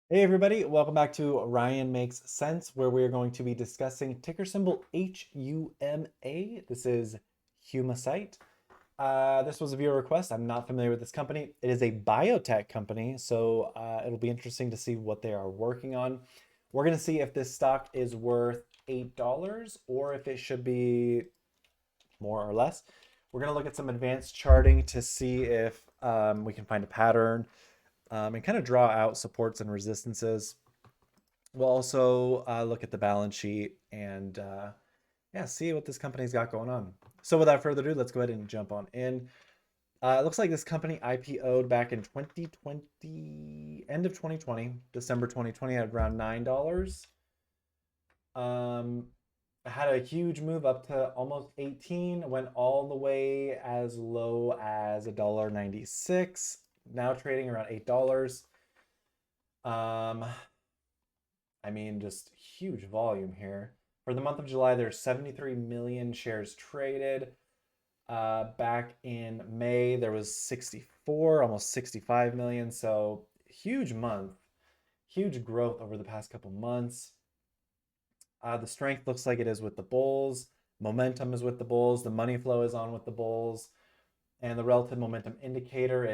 Hey everybody, welcome back to Ryan Makes Sense, where we are going to be discussing ticker symbol HUMA. This is Humacyte. This was a viewer request. I'm not familiar with this company. It is a biotech company, so it'll be interesting to see what they are working on. We're going to see if this stock is worth $8 or if it should be more or less. We're going to look at some advanced charting to see if we can find a pattern and kind of draw out supports and resistances. We'll also look at the balance sheet and yeah, see what this company's got going on. So without further ado, let's go ahead and jump on in. It looks like this company IPO'd back in 2020, end of 2020, December 2020 at around $9. Um, had a huge move up to almost 18, went all the way as low as $1.96, now trading around $8. Um, I mean, just huge volume here. For the month of July, there's 73 million shares traded. Back in May, there was 64, almost 65 million. So huge month, huge growth over the past couple months. The strength looks like it is with the bulls. Momentum is with the bulls. The money flow is on with the bulls. And the relative momentum indicator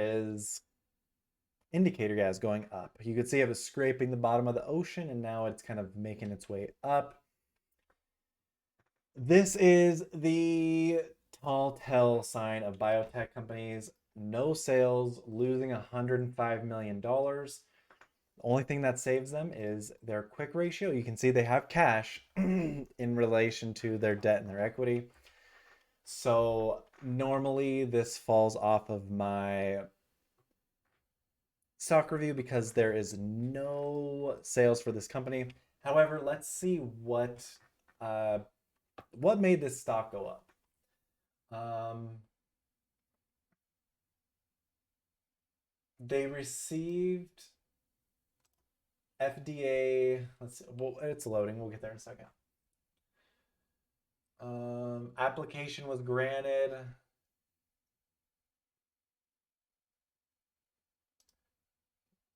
gas going up. You could see it was scraping the bottom of the ocean and now it's kind of making its way up. This is the tall tell sign of biotech companies. No sales, losing $105 million. The only thing that saves them is their quick ratio. You can see they have cash in relation to their debt and their equity. So normally this falls off of my stock review because there is no sales for this company. However, let's see uh, what made this stock go up. They received FDA. Let's see. Well, it's loading. We'll get there in a second. Application was granted.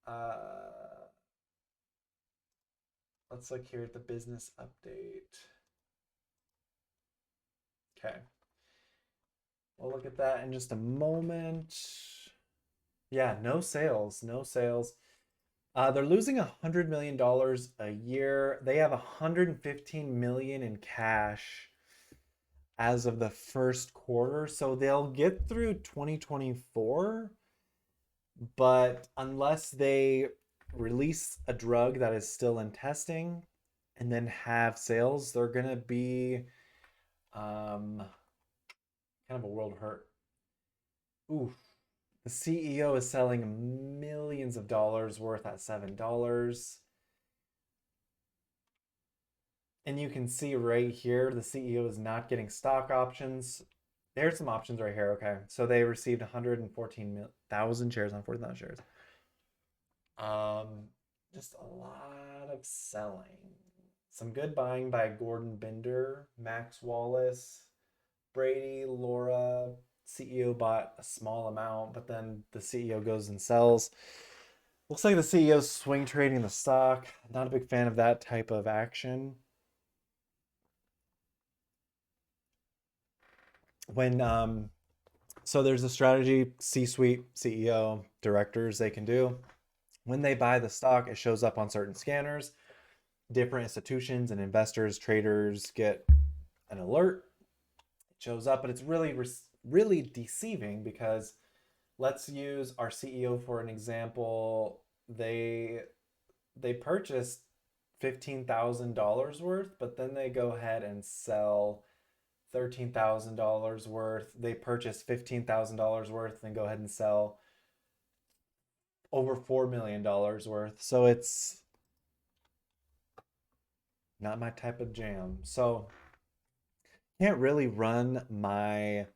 Uh, let's look here at the business update. Okay. We'll look at that in just a moment. Yeah, no sales, no sales. They're losing $100 million a year. They have 115 million in cash as of the first quarter, so they'll get through 2024. But unless they release a drug that is still in testing and then have sales, they're gonna be um, kind of a world hurt. Oof. The CEO is selling millions of dollars worth at $7. And you can see right here, the CEO is not getting stock options. There's some options right here. Okay. So they received 114,000 shares on 40,000 shares. Um, just a lot of selling. Some good buying by Gordon Binder, Max Wallace, Brady, Laura. CEO bought a small amount, but then the CEO goes and sells. Looks like the CEO's swing trading the stock. Not a big fan of that type of action. When So there's a strategy C-suite, CEO, directors they can do. When they buy the stock, it shows up on certain scanners. Different institutions and investors, traders get an alert. It shows up, but it's really deceiving because let's use our CEO for an example. They purchased $15,000 worth, but then they go ahead and sell $13,000 worth. They purchase $15,000 worth and go ahead and sell over $4 million worth. So it's not my type of jam. So can't really run my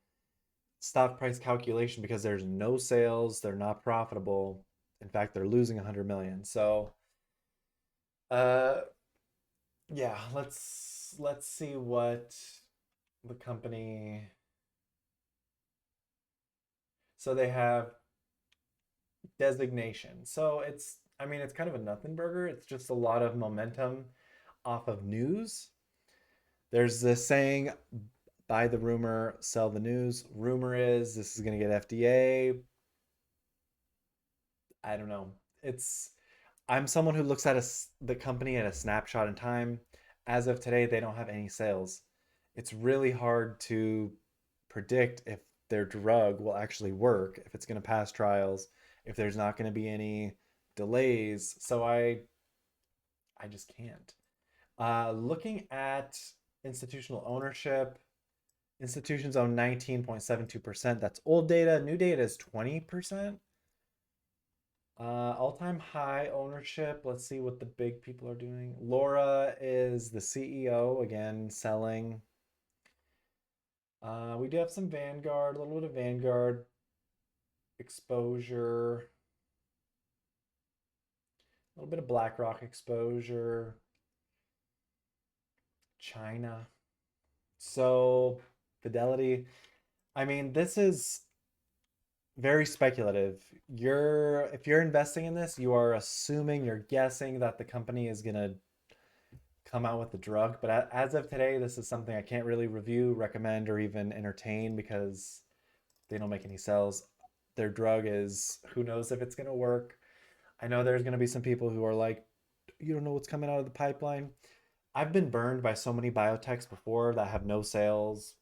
stock price calculation because there's no sales. They're not profitable. In fact, they're losing 100 million. So uh yeah, let's see what the company. So they have designation. So it's I mean, it's kind of a nothing burger. It's just a lot of momentum off of news. There's this saying, buy the rumor, sell the news. Rumor is this is going to get FDA. I don't know. It's I'm someone who looks at the company at a snapshot in time. As of today, they don't have any sales. It's really hard to predict if their drug will actually work, if it's going to pass trials, if there's not going to be any delays. So I just can't. Looking at institutional ownership, institutions own 19.72%. That's old data. New data is 20%. All-time high ownership. Let's see what the big people are doing. Laura is the CEO, again, selling. We do have some Vanguard, a little bit of Vanguard exposure, a little bit of BlackRock exposure, China. So, Fidelity. I mean, this is very speculative. If you're investing in this, you are assuming, you're guessing that the company is going to come out with the drug. But as of today, this is something I can't really review, recommend, or even entertain because they don't make any sales. Their drug is, who knows if it's going to work. I know there's going to be some people who are like, you don't know what's coming out of the pipeline. I've been burned by so many biotechs before that have no sales.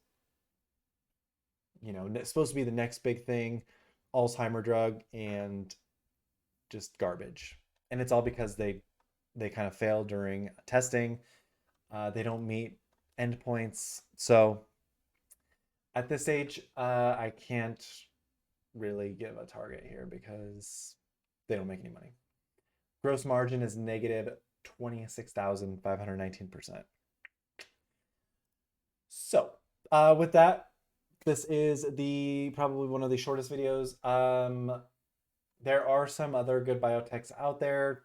It's supposed to be the next big thing, Alzheimer drug, and just garbage. And it's all because they kind of fail during testing. They don't meet endpoints. So at this stage, I can't really give a target here because they don't make any money. Gross margin is negative 26,519%. So with that, this is probably one of the shortest videos. There are some other good biotechs out there.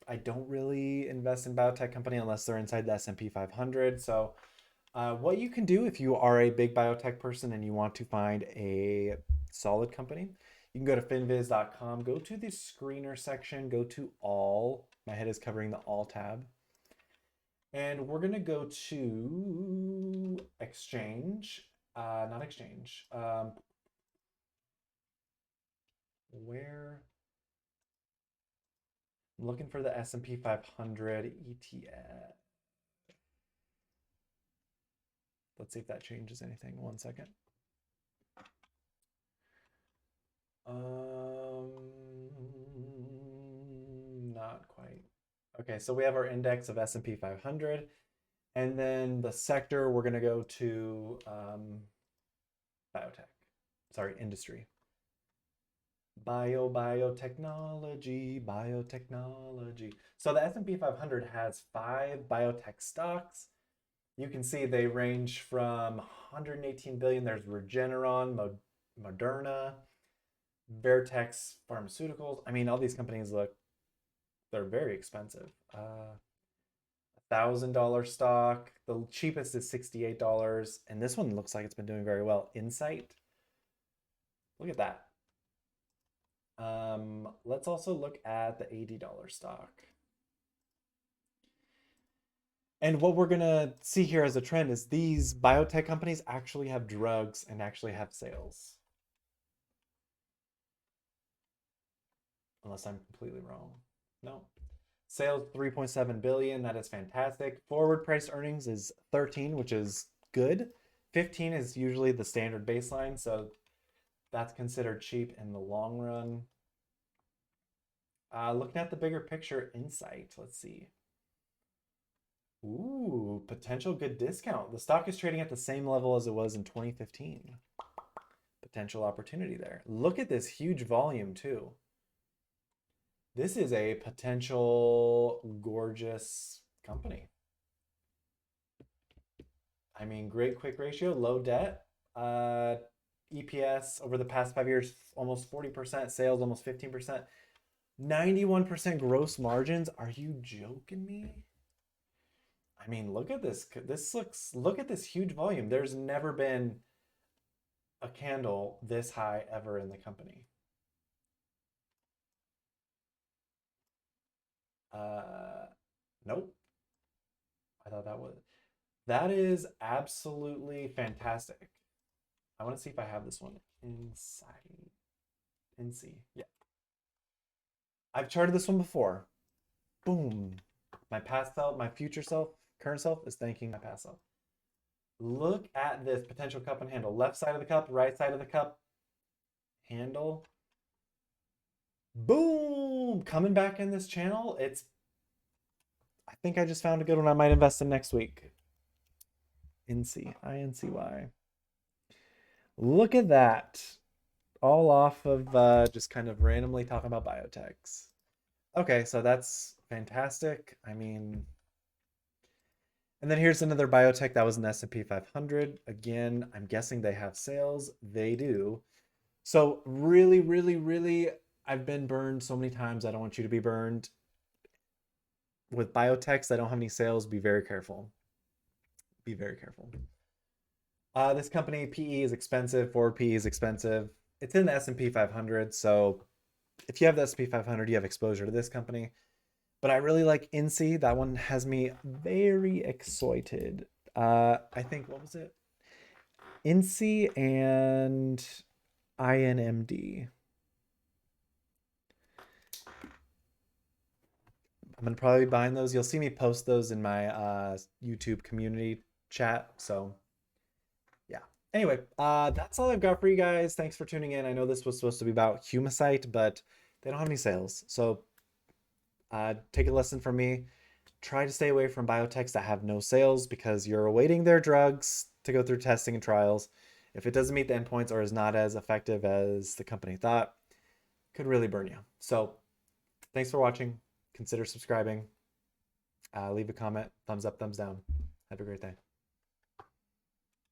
I don't really invest in biotech company unless they're inside the S&P 500. So what you can do if you are a big biotech person and you want to find a solid company, you can go to finviz.com, go to the screener section, go to all. My head is covering the all tab. And we're going to go to exchange, not exchange. Where? I'm looking for the S&P 500 ETF. Let's see if that changes anything. 1 second. Not quite. Okay, so we have our index of S&P 500. And then the sector, we're going to go to biotech. Sorry, industry. Biotechnology. So the S&P 500 has 5 biotech stocks. You can see they range from 118 billion. There's Regeneron, Moderna, Vertex Pharmaceuticals. I mean, all these companies they're very expensive. $1,000 stock. The cheapest is $68. And this one looks like it's been doing very well. Incyte. Look at that. Let's also look at the $80 stock. And what we're going to see here as a trend is these biotech companies actually have drugs and actually have sales. Unless I'm completely wrong. No. Sales 3.7 billion. That is fantastic. Forward price earnings is 13, which is good. 15 is usually the standard baseline, so that's considered cheap in the long run. Looking at the bigger picture, Incyte. Let's see. Ooh, potential good discount. The stock is trading at the same level as it was in 2015. Potential opportunity there. Look at this huge volume too. This is a potential gorgeous company. I mean, great quick ratio, low debt. EPS over the past 5 years, almost 40%, sales almost 15%, 91% gross margins. Are you joking me? I mean, look at this. Look at this huge volume. There's never been a candle this high ever in the company. Nope. I thought that is absolutely fantastic. I want to see if I have this one. Inside. INCY. Yeah. I've charted this one before. Boom. My past self, my future self, current self is thanking my past self. Look at this potential cup and handle. Left side of the cup, right side of the cup, handle. Boom! Coming back in this channel. I think I just found a good one I might invest in next week. INCY, INCY. Look at that. All off of just kind of randomly talking about biotechs. Okay, so that's fantastic. I mean, and then here's another biotech that was an S&P 500. Again, I'm guessing they have sales. They do. So really, really, really, I've been burned so many times. I don't want you to be burned. With biotechs that don't have any sales, be very careful. Be very careful. This company, PE is expensive. Forward PE is expensive. It's in the S&P 500. So if you have the S&P 500, you have exposure to this company. But I really like INCY. That one has me very excited. I think, what was it? INCY and INMD. I'm going to probably be buying those. You'll see me post those in my YouTube community chat. So yeah. Anyway, that's all I've got for you guys. Thanks for tuning in. I know this was supposed to be about Humacyte, but they don't have any sales. So take a lesson from me. Try to stay away from biotechs that have no sales because you're awaiting their drugs to go through testing and trials. If it doesn't meet the endpoints or is not as effective as the company thought, could really burn you. So thanks for watching. Consider subscribing. Leave a comment, thumbs up, thumbs down. Have a great day.